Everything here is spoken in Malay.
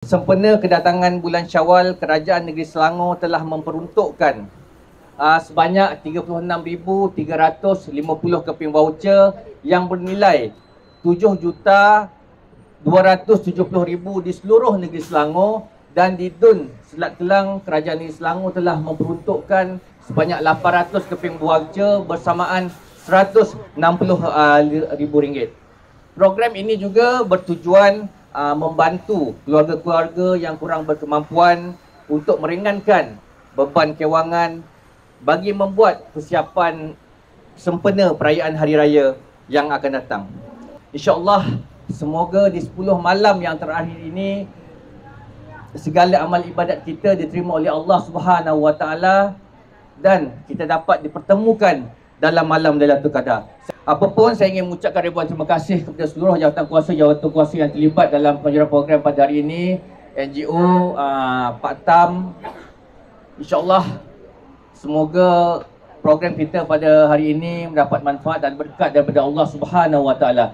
Sempena kedatangan bulan Syawal, Kerajaan Negeri Selangor telah memperuntukkan sebanyak 36,350 keping voucher yang bernilai 7,270,000 di seluruh negeri Selangor, dan di DUN Selat Kelang, Kerajaan Negeri Selangor telah memperuntukkan sebanyak 800 keping voucher bersamaan RM160,000. Program ini juga bertujuan membantu keluarga-keluarga yang kurang berkemampuan untuk meringankan beban kewangan bagi membuat persiapan sempena perayaan Hari Raya yang akan datang. InsyaAllah, semoga di 10 malam yang terakhir ini segala amal ibadat kita diterima oleh Allah Subhanahu Wa Taala dan kita dapat dipertemukan dalam malam Lailatul Qadar. Apapun, saya ingin mengucapkan ribuan terima kasih kepada seluruh jawatan kuasa yang terlibat dalam penjualan program pada hari ini, NGO, Pak Tam. InsyaAllah, semoga program kita pada hari ini mendapat manfaat dan berkat daripada Allah Subhanahu Wa Taala.